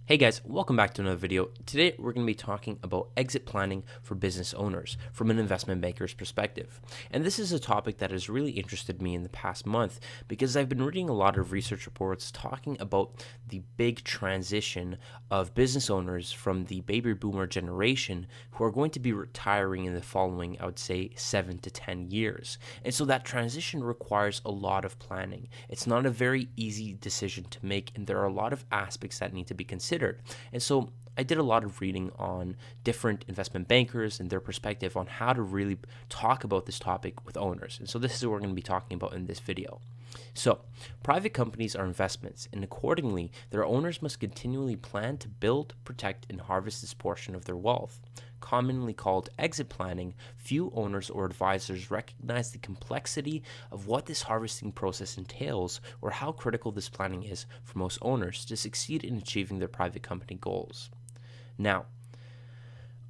Hey guys, welcome back to another video. Today we're going to be talking about exit planning for business owners from an investment banker's perspective. And this is a topic that has really interested me in the past month because I've been reading a lot of research reports talking about the big transition of business owners from the baby boomer generation who are going to be retiring in the following, I would say, 7 to 10 years. And so that transition requires a lot of planning. It's not a very easy decision to make, and there are a lot of aspects that need to be considered. And so I did a lot of reading on different investment bankers and their perspective on how to really talk about this topic with owners. And so this is what we're going to be talking about in this video. So, private companies are investments, and accordingly, their owners must continually plan to build, protect, and harvest this portion of their wealth. Commonly called exit planning, few owners or advisors recognize the complexity of what this harvesting process entails or how critical this planning is for most owners to succeed in achieving their private company goals. Now,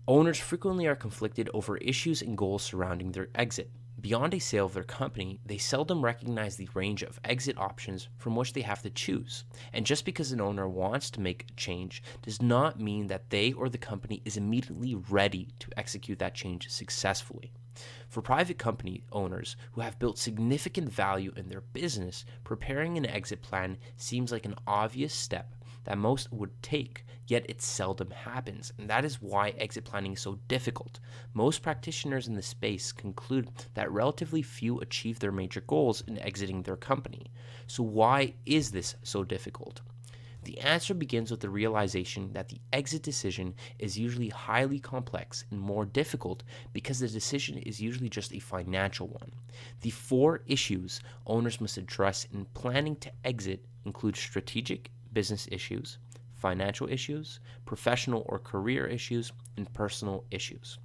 owners frequently are conflicted over issues and goals surrounding their exit. Beyond a sale of their company, they seldom recognize the range of exit options from which they have to choose. And just because an owner wants to make a change does not mean that they or the company is immediately ready to execute that change successfully. For private company owners who have built significant value in their business, preparing an exit plan seems like an obvious step that most would take, yet it seldom happens, and that is why exit planning is so difficult. Most practitioners in the space conclude that relatively few achieve their major goals in exiting their company. So why is this so difficult? The answer begins with the realization that the exit decision is usually highly complex and more difficult because the decision is usually just a financial one. The 4 issues owners must address in planning to exit include strategic business issues, financial issues, professional or career issues, and personal issues.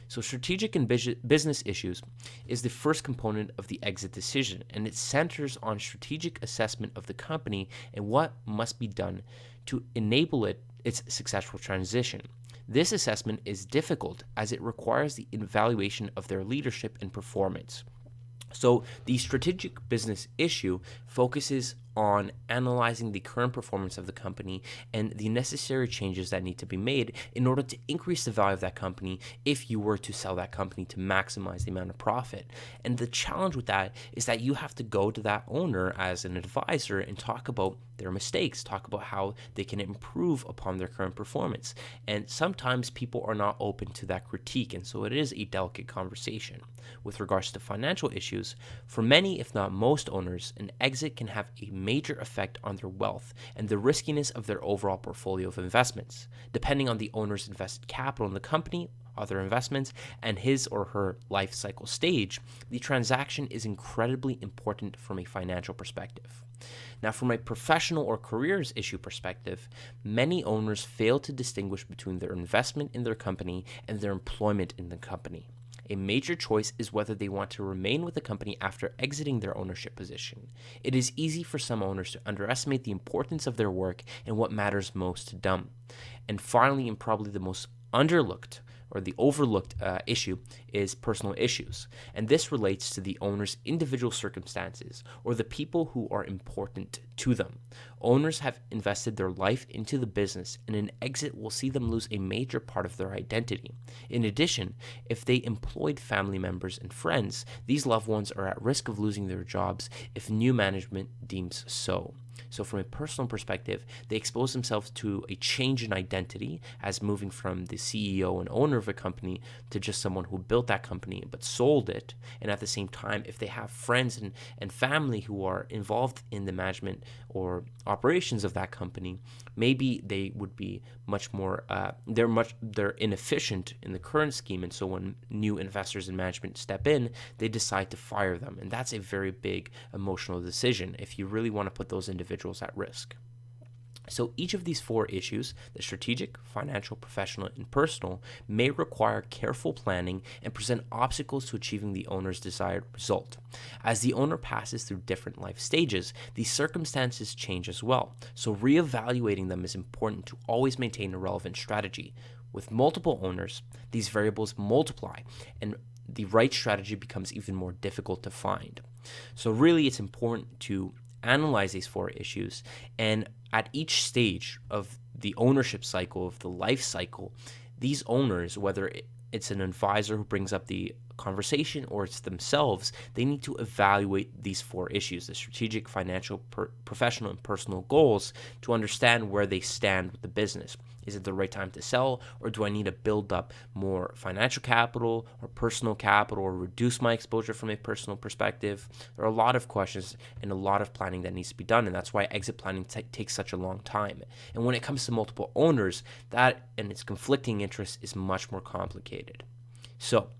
So strategic and business issues is the first component of the exit decision, and it centers on strategic assessment of the company and what must be done to enable its successful transition. This assessment is difficult as it requires the evaluation of their leadership and performance. So the strategic business issue focuses on analyzing the current performance of the company and the necessary changes that need to be made in order to increase the value of that company if you were to sell that company to maximize the amount of profit. And the challenge with that is that you have to go to that owner as an advisor and talk about their mistakes, talk about how they can improve upon their current performance. And sometimes people are not open to that critique, and so it is a delicate conversation. With regards to financial issues, for many, if not most owners, an exit can have a major effect on their wealth and the riskiness of their overall portfolio of investments. Depending on the owner's invested capital in the company, other investments, and his or her life cycle stage, the transaction is incredibly important from a financial perspective. Now, from a professional or careers issue perspective, many owners fail to distinguish between their investment in their company and their employment in the company. A major choice is whether they want to remain with the company after exiting their ownership position. It is easy for some owners to underestimate the importance of their work and what matters most to them. And finally, and probably the most underlooked or the overlooked issue is personal issues. And this relates to the owner's individual circumstances or the people who are important to them. Owners have invested their life into the business, and an exit will see them lose a major part of their identity. In addition, if they employed family members and friends, these loved ones are at risk of losing their jobs if new management deems so. So from a personal perspective, they expose themselves to a change in identity as moving from the CEO and owner of a company to just someone who built that company but sold it. And at the same time, if they have friends and family who are involved in the management or operations of that company, maybe they would be much more, they're inefficient in the current scheme. And so when new investors in management step in, they decide to fire them. And that's a very big emotional decision if you really want to put those individuals at risk. So each of these 4 issues, the strategic, financial, professional, and personal, may require careful planning and present obstacles to achieving the owner's desired result. As the owner passes through different life stages, these circumstances change as well. So reevaluating them is important to always maintain a relevant strategy. With multiple owners, these variables multiply, and the right strategy becomes even more difficult to find. So really, it's important to analyze these 4 issues, and at each stage of the ownership cycle, of the life cycle, these owners, whether it's an advisor who brings up the conversation or it's themselves, they need to evaluate these four issues: the strategic, financial, professional, and personal goals, to understand where they stand with the business. Is it the right time to sell, or do I need to build up more financial capital or personal capital, or reduce my exposure from a personal perspective? There are a lot of questions and a lot of planning that needs to be done, and that's why exit planning takes such a long time. And when it comes to multiple owners, that and its conflicting interests is much more complicated. So,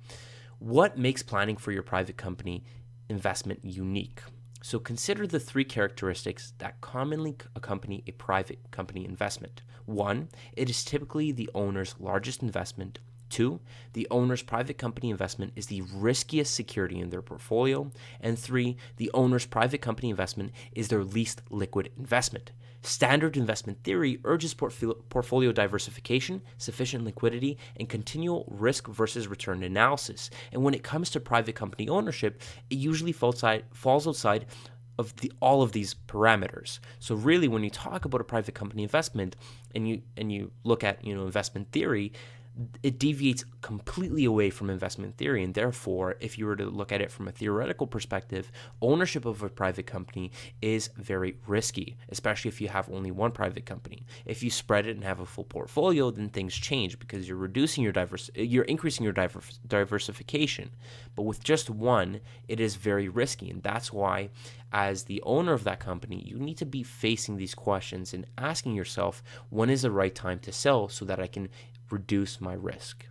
what makes planning for your private company investment unique? So consider the three characteristics that commonly accompany a private company investment. 1, it is typically the owner's largest investment. 2, the owner's private company investment is the riskiest security in their portfolio. And 3, the owner's private company investment is their least liquid investment. Standard investment theory urges portfolio diversification, sufficient liquidity, and continual risk versus return analysis. And when it comes to private company ownership, it usually falls outside of all of these parameters. So really, when you talk about a private company investment and you look at investment theory, it deviates completely away from investment theory. And therefore, if you were to look at it from a theoretical perspective, ownership of a private company is very risky, especially if you have only one private company. If you spread it and have a full portfolio, then things change because you're increasing your diversification. But with just one, it is very risky. And that's why, as the owner of that company, you need to be facing these questions and asking yourself, when is the right time to sell so that I can reduce my risk?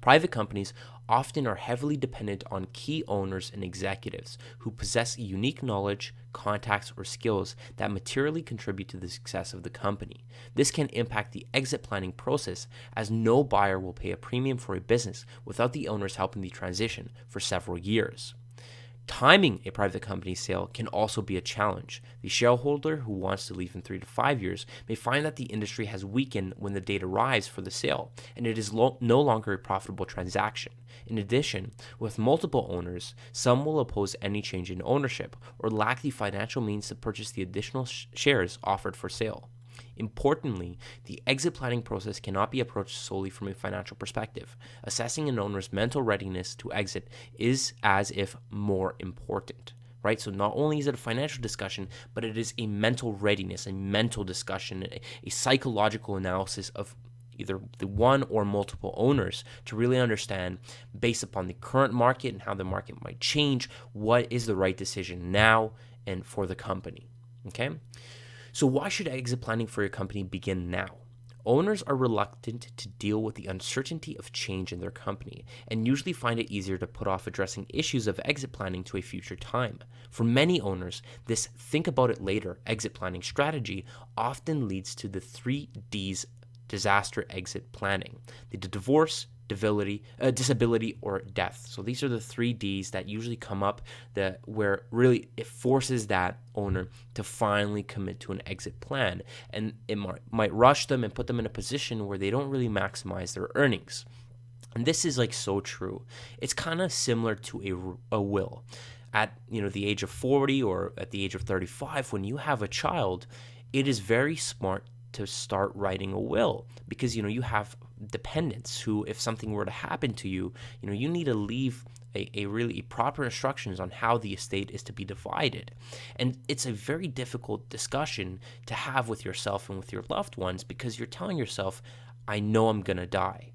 Private companies often are heavily dependent on key owners and executives who possess unique knowledge, contacts, or skills that materially contribute to the success of the company. This can impact the exit planning process, as no buyer will pay a premium for a business without the owners helping the transition for several years. Timing a private company sale can also be a challenge. The shareholder who wants to leave in 3 to 5 years may find that the industry has weakened when the date arrives for the sale, and it is no longer a profitable transaction. In addition, with multiple owners, some will oppose any change in ownership or lack the financial means to purchase the additional shares offered for sale. Importantly, the exit planning process cannot be approached solely from a financial perspective. Assessing an owner's mental readiness to exit is as if more important, right? So not only is it a financial discussion, but it is a mental readiness, a mental discussion, a psychological analysis of either the one or multiple owners to really understand, based upon the current market and how the market might change, what is the right decision now and for the company, okay? So why should exit planning for your company begin now? Owners are reluctant to deal with the uncertainty of change in their company and usually find it easier to put off addressing issues of exit planning to a future time. For many owners, this think about it later exit planning strategy often leads to the 3 Ds disaster exit planning: the divorce, disability, or death. So these are the 3 Ds that usually come up where really it forces that owner to finally commit to an exit plan, and it might rush them and put them in a position where they don't really maximize their earnings. And this is like so true. It's kind of similar to a will. At the age of 40 or at the age of 35, when you have a child, it is very smart to start writing a will, because you have dependents who, if something were to happen to you, you need to leave a really proper instructions on how the estate is to be divided. And it's a very difficult discussion to have with yourself and with your loved ones, because you're telling yourself, I know I'm gonna die.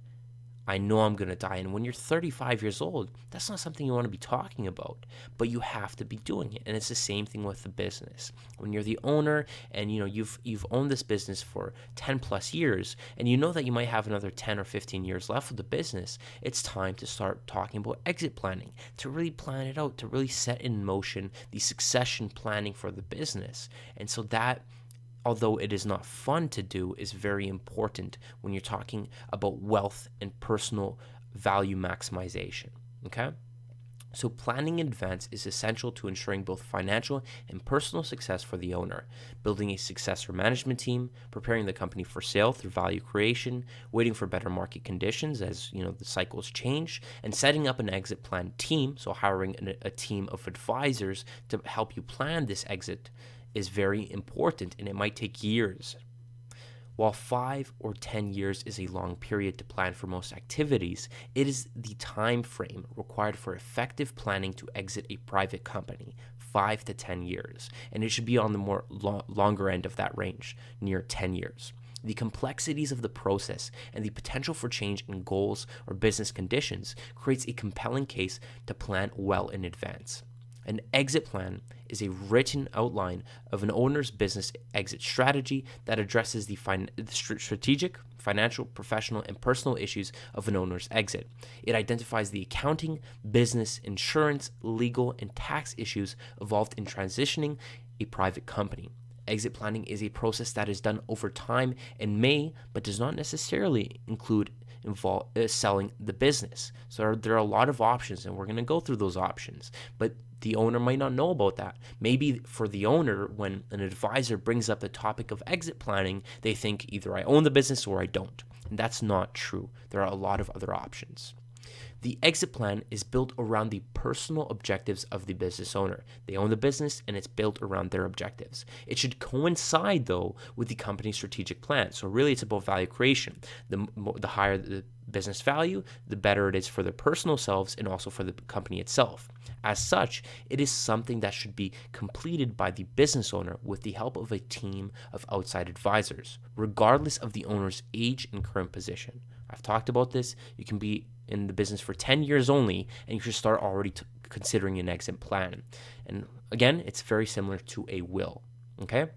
And when you're 35 years old, that's not something you want to be talking about, but you have to be doing it. And it's the same thing with the business. When you're the owner and you've owned this business for 10 plus years, and you know that you might have another 10 or 15 years left with the business, it's time to start talking about exit planning, to really plan it out, to really set in motion the succession planning for the business. And so that, although it is not fun to do, is very important when you're talking about wealth and personal value maximization, okay? So planning in advance is essential to ensuring both financial and personal success for the owner, building a successor management team, preparing the company for sale through value creation, waiting for better market conditions as the cycles change, and setting up an exit plan team, so hiring a team of advisors to help you plan this exit is very important, and it might take years. While 5 or 10 years is a long period to plan for most activities, it is the time frame required for effective planning to exit a private company, 5 to 10 years, and it should be on the more longer end of that range, near 10 years. The complexities of the process and the potential for change in goals or business conditions creates a compelling case to plan well in advance. An exit plan is a written outline of an owner's business exit strategy that addresses the strategic, financial, professional, and personal issues of an owner's exit. It identifies the accounting, business, insurance, legal, and tax issues involved in transitioning a private company. Exit planning is a process that is done over time and may, but does not necessarily involve selling the business. So there are a lot of options, and we're going to go through those options. But the owner might not know about that. Maybe for the owner, when an advisor brings up the topic of exit planning, they think either I own the business or I don't. And that's not true. There are a lot of other options. The exit plan is built around the personal objectives of the business owner. They own the business and it's built around their objectives. It should coincide, though, with the company's strategic plan. So really it's about value creation. The higher the business value, the better it is for their personal selves and also for the company itself. As such, it is something that should be completed by the business owner with the help of a team of outside advisors, regardless of the owner's age and current position. I've talked about this. You can be in the business for 10 years only, and you should start already considering an exit plan. And again, it's very similar to a will, okay?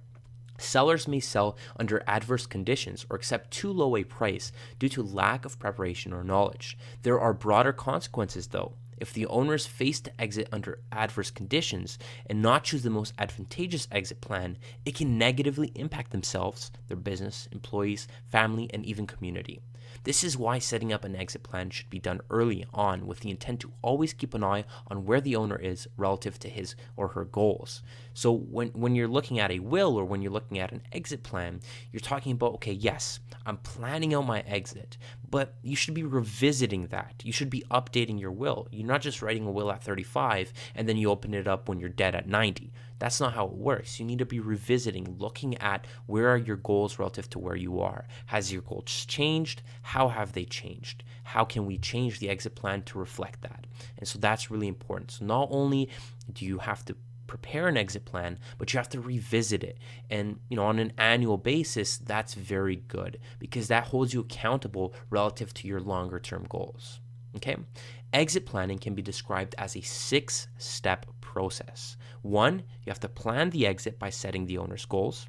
Sellers may sell under adverse conditions or accept too low a price due to lack of preparation or knowledge. There are broader consequences, though. If the owners face to exit under adverse conditions and not choose the most advantageous exit plan, it can negatively impact themselves, their business, employees, family, and even community. This is why setting up an exit plan should be done early on with the intent to always keep an eye on where the owner is relative to his or her goals. So when you're looking at a will or when you're looking at an exit plan, you're talking about, okay, yes, I'm planning out my exit, but you should be revisiting that. You should be updating your will. You're not just writing a will at 35 and then you open it up when you're dead at 90. That's not how it works. You need to be revisiting, looking at where are your goals relative to where you are. Has your goals changed? How have they changed? How can we change the exit plan to reflect that? And so that's really important. So not only do you have to prepare an exit plan, but you have to revisit it. And on an annual basis, that's very good because that holds you accountable relative to your longer term goals. Okay? Exit planning can be described as a 6-step process. 1, you have to plan the exit by setting the owner's goals.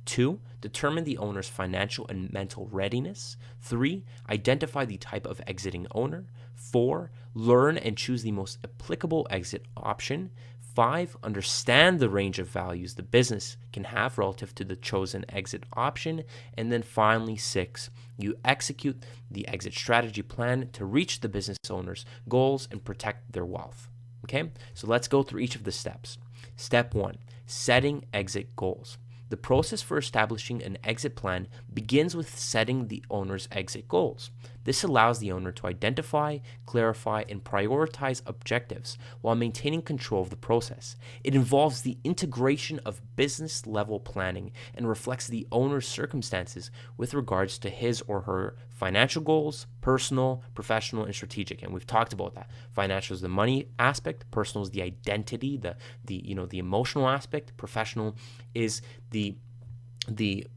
2, determine the owner's financial and mental readiness. 3, identify the type of exiting owner. 4, learn and choose the most applicable exit option. 5, understand the range of values the business can have relative to the chosen exit option. And then finally, 6, you execute the exit strategy plan to reach the business owner's goals and protect their wealth. Okay, so let's go through each of the steps. Step 1, setting exit goals. The process for establishing an exit plan begins with setting the owner's exit goals. This allows the owner to identify, clarify, and prioritize objectives while maintaining control of the process. It involves the integration of business-level planning and reflects the owner's circumstances with regards to his or her financial goals, personal, professional, and strategic. And we've talked about that. Financial is the money aspect, personal is the identity, the emotional aspect, professional is the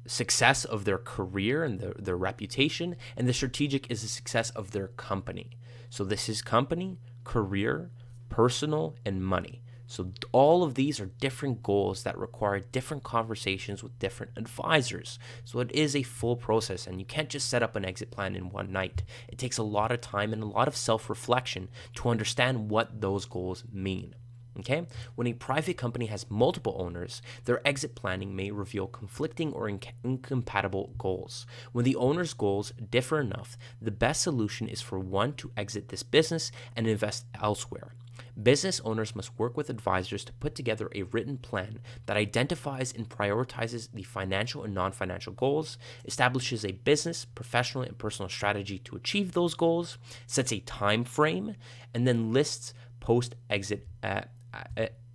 success of their career and their reputation, and the strategic is the success of their company. So this is company, career, personal, and money. So all of these are different goals that require different conversations with different advisors. So it is a full process, and you can't just set up an exit plan in one night. It takes a lot of time and a lot of self-reflection to understand what those goals mean. Okay? When a private company has multiple owners, their exit planning may reveal conflicting or incompatible goals. When the owner's goals differ enough, the best solution is for one to exit this business and invest elsewhere. Business owners must work with advisors to put together a written plan that identifies and prioritizes the financial and non-financial goals, establishes a business, professional, and personal strategy to achieve those goals, sets a time frame, and then lists post-exit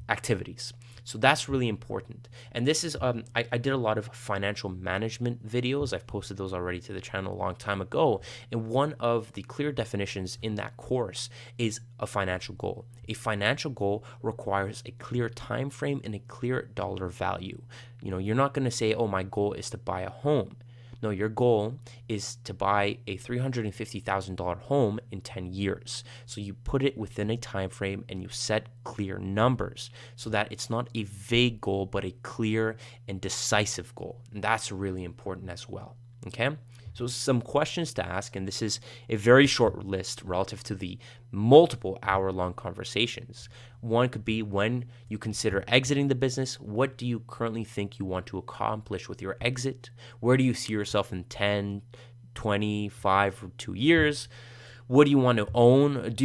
activities. So that's really important. And this is, I did a lot of financial management videos. I've posted those already to the channel a long time ago. And one of the clear definitions in that course is a financial goal. A financial goal requires a clear time frame and a clear dollar value. You're not going to say, oh, my goal is to buy a home. No, your goal is to buy a $350,000 home in 10 years. So you put it within a time frame and you set clear numbers so that it's not a vague goal, but a clear and decisive goal. And that's really important as well. Okay? So some questions to ask, and this is a very short list relative to the multiple hour-long conversations. One could be, when you consider exiting the business, what do you currently think you want to accomplish with your exit? Where do you see yourself in 10, 25, or 2 years? What do you want to own?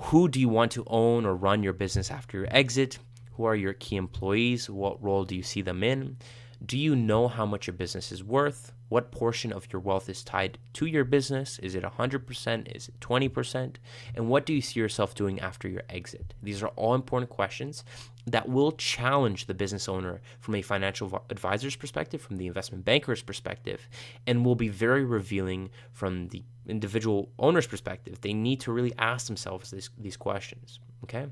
Who do you want to own or run your business after your exit? Who are your key employees? What role do you see them in? Do you know how much your business is worth? What portion of your wealth is tied to your business? Is it 100%? Is it 20%? And what do you see yourself doing after your exit? These are all important questions that will challenge the business owner from a financial advisor's perspective, from the investment banker's perspective, and will be very revealing from the individual owner's perspective. They need to really ask themselves these questions, okay?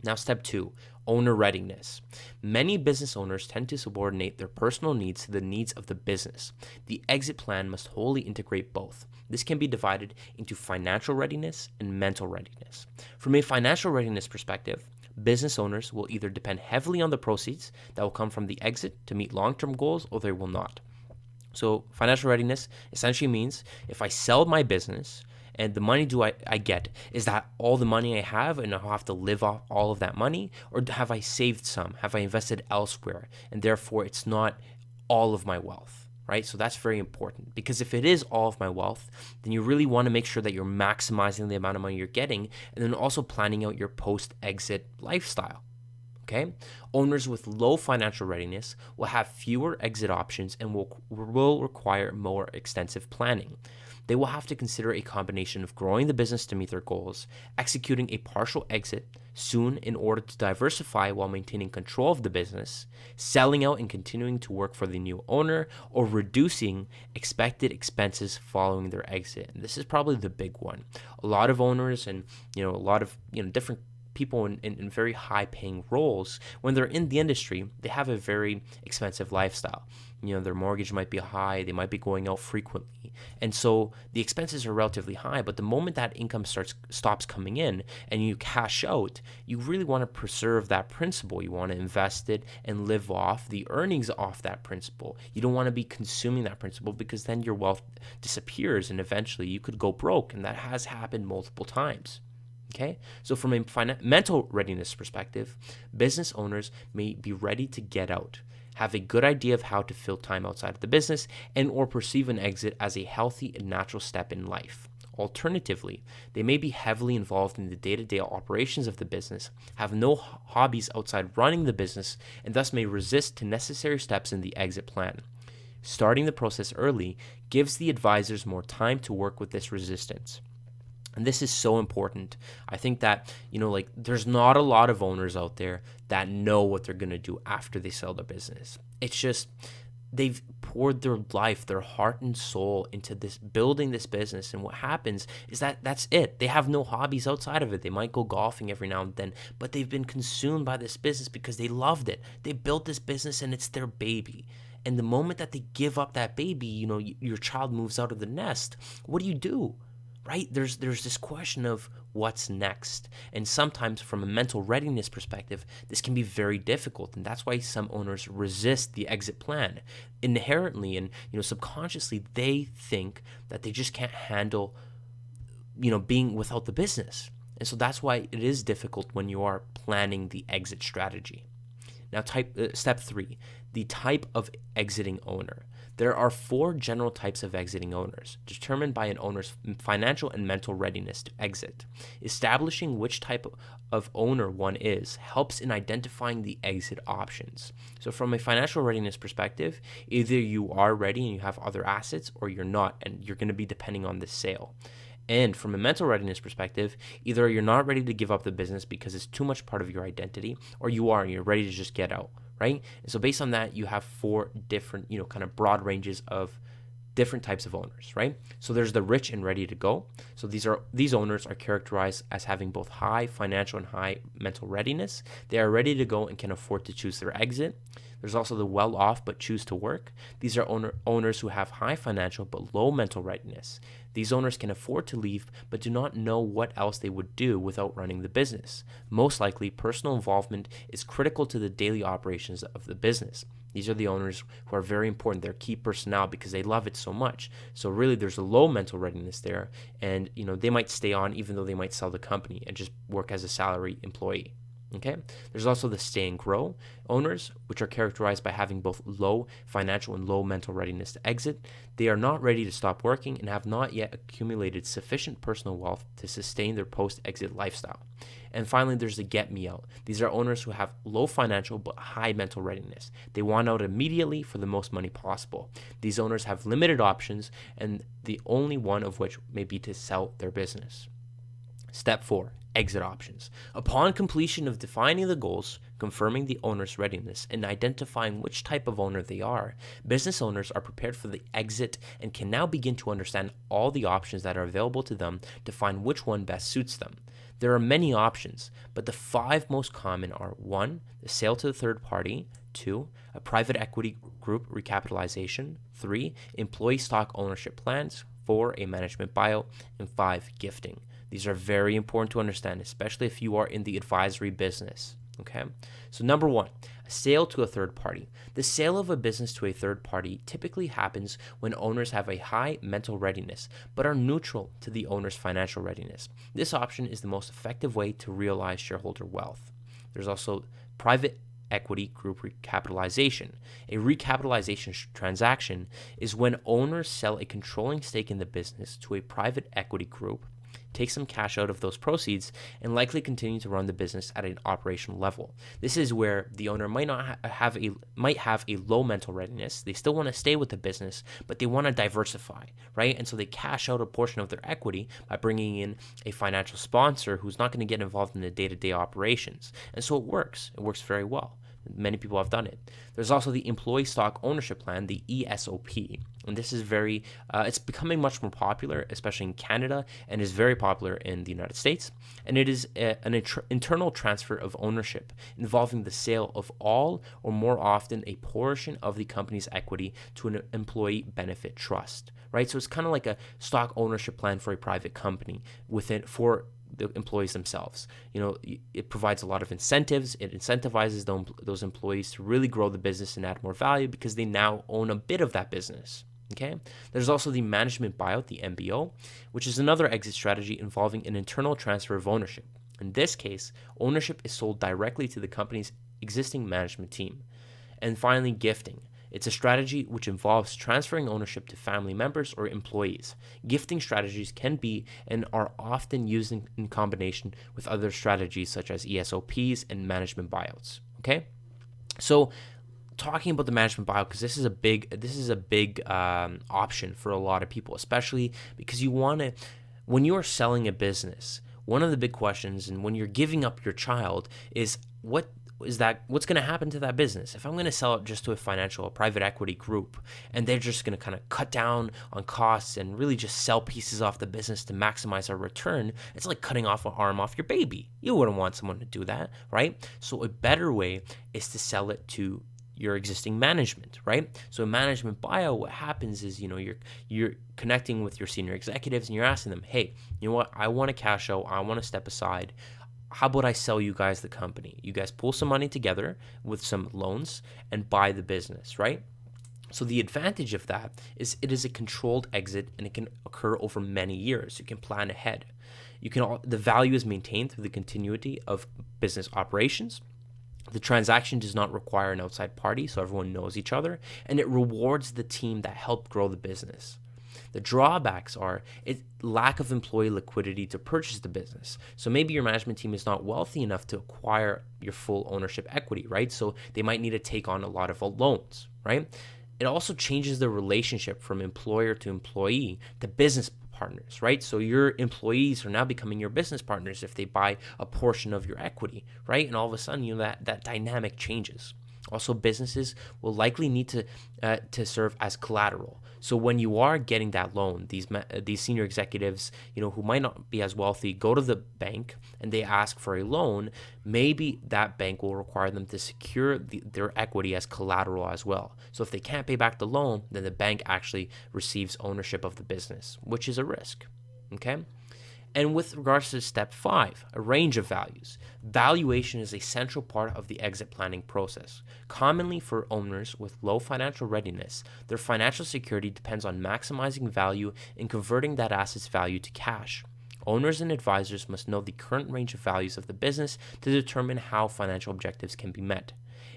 Now, step 2, owner readiness. Many business owners tend to subordinate their personal needs to the needs of the business. The exit plan must wholly integrate both. This can be divided into financial readiness and mental readiness. From a financial readiness perspective, business owners will either depend heavily on the proceeds that will come from the exit to meet long-term goals, or they will not. So financial readiness essentially means if I sell my business, and the money I get, is that all the money I have and I'll have to live off all of that money? Or have I saved some? Have I invested elsewhere? And therefore, it's not all of my wealth, right? So that's very important, because if it is all of my wealth, then you really want to make sure that you're maximizing the amount of money you're getting, and then also planning out your post-exit lifestyle. Okay? Owners with low financial readiness will have fewer exit options and will require more extensive planning. They will have to consider a combination of growing the business to meet their goals, executing a partial exit soon in order to diversify while maintaining control of the business, selling out and continuing to work for the new owner, or reducing expected expenses following their exit. And this is probably the big one. A lot of owners and a lot of different people in very high paying roles, when they're in the industry, they have a very expensive lifestyle. Their mortgage might be high, they might be going out frequently. And so the expenses are relatively high, but the moment that income stops coming in and you cash out, you really want to preserve that principal. You want to invest it and live off the earnings off that principal. You don't want to be consuming that principal, because then your wealth disappears and eventually you could go broke. And that has happened multiple times. Okay, so from a mental readiness perspective, business owners may be ready to get out, have a good idea of how to fill time outside of the business, and or perceive an exit as a healthy and natural step in life. Alternatively, they may be heavily involved in the day-to-day operations of the business, have no hobbies outside running the business, and thus may resist to necessary steps in the exit plan. Starting the process early gives the advisors more time to work with this resistance. And this is so important. I think that, there's not a lot of owners out there that know what they're going to do after they sell their business. It's just, they've poured their life, their heart and soul into this, building this business. And what happens is that's it. They have no hobbies outside of it. They might go golfing every now and then, but they've been consumed by this business because they loved it. They built this business and it's their baby. And the moment that they give up that baby, your child moves out of the nest. What do? Right? There's this question of what's next. And sometimes from a mental readiness perspective, this can be very difficult. And that's why some owners resist the exit plan. Inherently and subconsciously, they think that they just can't handle being without the business. And so that's why it is difficult when you are planning the exit strategy. Now, step 3, the type of exiting owner. There are 4 general types of exiting owners, determined by an owner's financial and mental readiness to exit. Establishing which type of owner one is helps in identifying the exit options. So from a financial readiness perspective, either you are ready and you have other assets, or you're not, and you're going to be depending on the sale. And from a mental readiness perspective, either you're not ready to give up the business because it's too much part of your identity, or you are and you're ready to just get out, right? And so based on that, you have 4 different, kind of broad ranges of different types of owners, right? So there's the rich and ready to go. So these owners are characterized as having both high financial and high mental readiness. They are ready to go and can afford to choose their exit. There's also the well-off but choose to work. These are owners who have high financial but low mental readiness. These owners can afford to leave but do not know what else they would do without running the business. Most likely, personal involvement is critical to the daily operations of the business. These are the owners who are very important. They're key personnel because they love it so much. So really, there's a low mental readiness there, and they might stay on even though they might sell the company and just work as a salary employee. Okay. There's also the stay and grow owners, which are characterized by having both low financial and low mental readiness to exit. They are not ready to stop working and have not yet accumulated sufficient personal wealth to sustain their post-exit lifestyle. And finally, there's the get me out. These are owners who have low financial but high mental readiness. They want out immediately for the most money possible. These owners have limited options, and the only one of which may be to sell their business. Step 4, exit options. Upon completion of defining the goals, confirming the owner's readiness, and identifying which type of owner they are, business owners are prepared for the exit and can now begin to understand all the options that are available to them to find which one best suits them. There are many options, but the 5 most common are 1, the sale to a third party, 2, a private equity group recapitalization, 3, employee stock ownership plans, 4, a management buyout, and 5, gifting. These are very important to understand, especially if you are in the advisory business. Okay, so number 1, a sale to a third party. The sale of a business to a third party typically happens when owners have a high mental readiness but are neutral to the owner's financial readiness. This option is the most effective way to realize shareholder wealth. There's also private equity group recapitalization. A recapitalization transaction is when owners sell a controlling stake in the business to a private equity group, take some cash out of those proceeds, and likely continue to run the business at an operational level. This is where the owner might have a low mental readiness. They still want to stay with the business, but they want to diversify, right? And so they cash out a portion of their equity by bringing in a financial sponsor who's not going to get involved in the day-to-day operations. And so it works. It works very well. Many people have done it. There's also the employee stock ownership plan, the ESOP, and this is it's becoming much more popular, especially in Canada, and is very popular in the United States. And it is an internal transfer of ownership involving the sale of all, or more often, a portion of the company's equity to an employee benefit trust, right? So it's kind of like a stock ownership plan for a private company for the employees themselves. It provides a lot of incentives. It incentivizes those employees to really grow the business and add more value because they now own a bit of that business. Okay. There's also the management buyout, the MBO, which is another exit strategy involving an internal transfer of ownership. In this case, ownership is sold directly to the company's existing management team. And finally, gifting. It's a strategy which involves transferring ownership to family members or employees. Gifting strategies can be and are often used in combination with other strategies such as ESOPs and management buyouts. Okay, so talking about the management buyout, because this is a big option for a lot of people, especially because when you are selling a business, one of the big questions, and when you're giving up your child, is what's going to happen to that business? If I'm going to sell it just to a private equity group, and they're just going to kind of cut down on costs and really just sell pieces off the business to maximize our return, it's like cutting off an arm off your baby. You wouldn't want someone to do that, right? So a better way is to sell it to your existing management, right? So a management buyout, what happens is, you're connecting with your senior executives and you're asking them, hey, you know what? I want to cash out. I want to step aside. How about I sell you guys the company? You guys pull some money together with some loans and buy the business, right? So the advantage of that is it is a controlled exit and it can occur over many years. You can plan ahead. The value is maintained through the continuity of business operations. The transaction does not require an outside party, so everyone knows each other, and it rewards the team that helped grow the business. The drawbacks are lack of employee liquidity to purchase the business. So maybe your management team is not wealthy enough to acquire your full ownership equity, right? So they might need to take on a lot of loans, right? It also changes the relationship from employer to employee to business partners, right? So your employees are now becoming your business partners if they buy a portion of your equity, right? And all of a sudden, that dynamic changes. Also, businesses will likely need to serve as collateral. So when you are getting that loan, these senior executives, who might not be as wealthy, go to the bank and they ask for a loan. Maybe that bank will require them to secure their equity as collateral as well. So if they can't pay back the loan, then the bank actually receives ownership of the business, which is a risk. Okay. And with regards to step 5, a range of values. Valuation is a central part of the exit planning process. Commonly for owners with low financial readiness, their financial security depends on maximizing value and converting that asset's value to cash. Owners and advisors must know the current range of values of the business to determine how financial objectives can be met.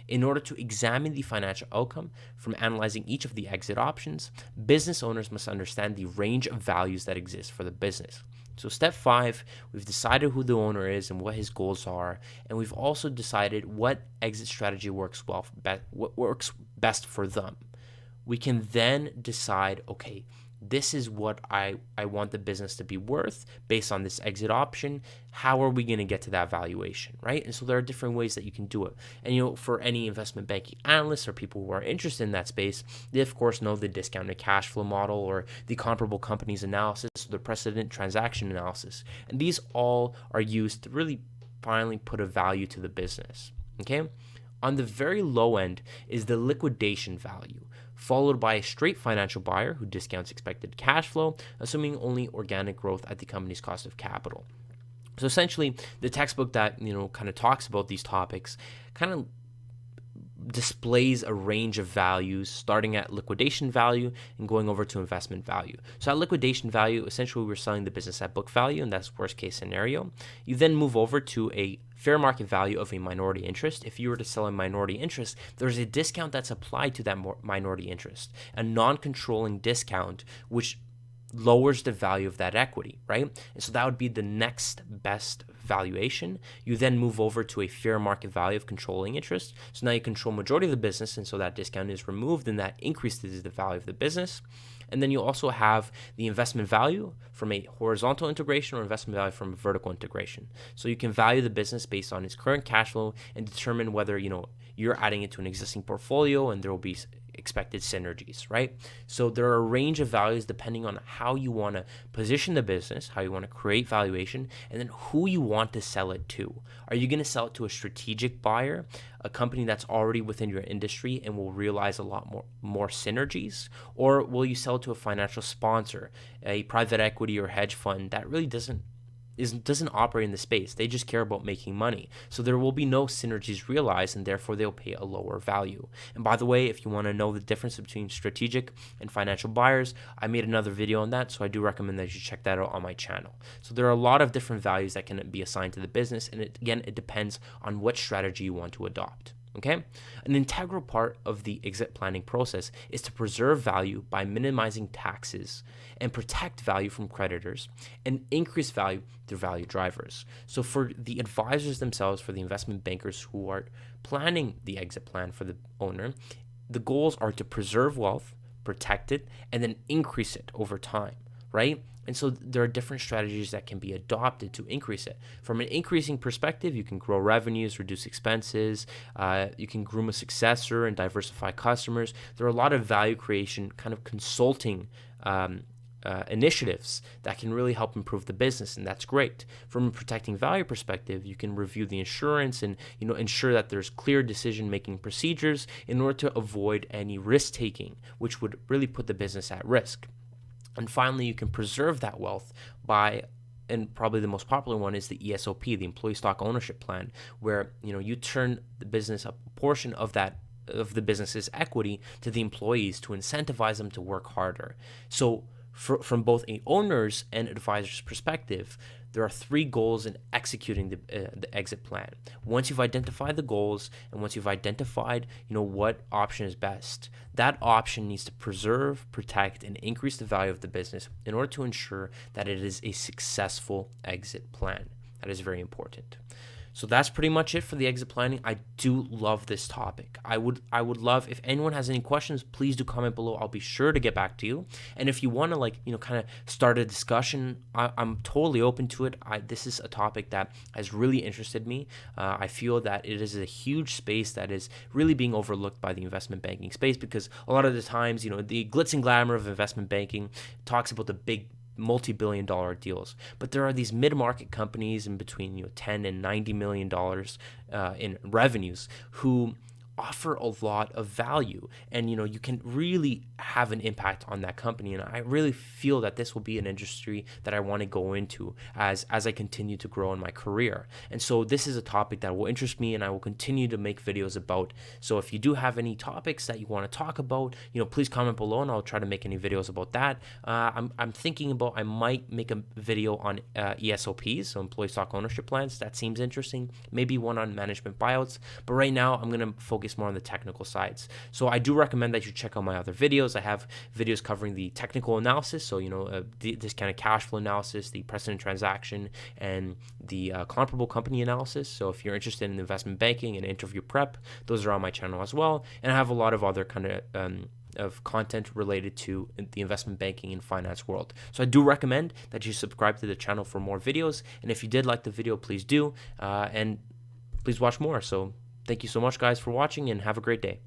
In order to examine the financial outcome from analyzing each of the exit options, business owners must understand the range of values that exist for the business. So step 5, we've decided who the owner is and what his goals are, and we've also decided what exit strategy works what works best for them. We can then decide, okay, this is what I want the business to be worth based on this exit option. How are we going to get to that valuation, right? And so there are different ways that you can do it. And, for any investment banking analysts or people who are interested in that space, they, of course, know the discounted cash flow model or the comparable companies analysis, or the precedent transaction analysis. And these all are used to really finally put a value to the business, okay? On the very low end is the liquidation value, followed by a straight financial buyer who discounts expected cash flow, assuming only organic growth at the company's cost of capital. So essentially, the textbook that kind of talks about these topics kind of displays a range of values starting at liquidation value and going over to investment value. So at liquidation value, essentially we're selling the business at book value, and that's worst case scenario. You then move over to a fair market value of a minority interest. If you were to sell a minority interest, there's a discount that's applied to that minority interest, a non-controlling discount, which lowers the value of that equity, right? And so that would be the next best valuation. You then move over to a fair market value of controlling interest. So now you control majority of the business, and so that discount is removed, and that increases the value of the business. And then you also have the investment value from a horizontal integration or investment value from a vertical integration. So you can value the business based on its current cash flow and determine whether, you're adding it to an existing portfolio and there will be expected synergies, right? So there are a range of values depending on how you want to position the business, how you want to create valuation, and then who you want to sell it to. Are you going to sell it to a strategic buyer, a company that's already within your industry and will realize a lot more synergies? Or will you sell it to a financial sponsor, a private equity or hedge fund that really doesn't operate in the space? They just care about making money. So there will be no synergies realized, and therefore they'll pay a lower value. And by the way, if you want to know the difference between strategic and financial buyers, I made another video on that, so I do recommend that you check that out on my channel. So there are a lot of different values that can be assigned to the business, and it depends on what strategy you want to adopt. Okay? An integral part of the exit planning process is to preserve value by minimizing taxes and protect value from creditors and increase value through value drivers. So for the advisors themselves, for the investment bankers who are planning the exit plan for the owner, the goals are to preserve wealth, protect it, and then increase it over time, right? And so there are different strategies that can be adopted to increase it. From an increasing perspective, you can grow revenues, reduce expenses, you can groom a successor and diversify customers. There are a lot of value creation kind of consulting initiatives that can really help improve the business, and that's great. From a protecting value perspective, you can review the insurance and ensure that there's clear decision-making procedures in order to avoid any risk-taking, which would really put the business at risk. And finally, you can preserve that wealth by, and probably the most popular one is the ESOP, the Employee Stock Ownership Plan, where you turn the business, a portion of the business's equity to the employees to incentivize them to work harder. So from both a owner's and advisor's perspective, there are 3 goals in executing the exit plan. Once you've identified the goals and once you've identified what option is best, that option needs to preserve, protect, and increase the value of the business in order to ensure that it is a successful exit plan. That is very important. So that's pretty much it for the exit planning. I do love this topic. I would love if anyone has any questions, please do comment below. I'll be sure to get back to you. And if you want to kind of start a discussion, I'm totally open to it. This is a topic that has really interested me. I feel that it is a huge space that is really being overlooked by the investment banking space, because a lot of the times, the glitz and glamour of investment banking talks about the big multi-billion-dollar deals, but there are these mid-market companies in between 10 and 90 million dollars in revenues who offer a lot of value, and you can really have an impact on that company. And I really feel that this will be an industry that I want to go into as I continue to grow in my career. And so this is a topic that will interest me, and I will continue to make videos about. So if you do have any topics that you want to talk about, please comment below, and I'll try to make any videos about that. I'm thinking about, I might make a video on ESOPs, so employee stock ownership plans. That seems interesting. Maybe one on management buyouts, but right now I'm going to focus more on the technical sides. So I do recommend that you check out my other videos. I have videos covering the technical analysis, so discounted cash flow analysis, the precedent transaction, and the comparable company analysis. So if you're interested in investment banking and interview prep, those are on my channel as well. And I have a lot of other kind of content related to the investment banking and finance world. So I do recommend that you subscribe to the channel for more videos. And if you did like the video, please do, and please watch more. So thank you so much, guys, for watching, and have a great day.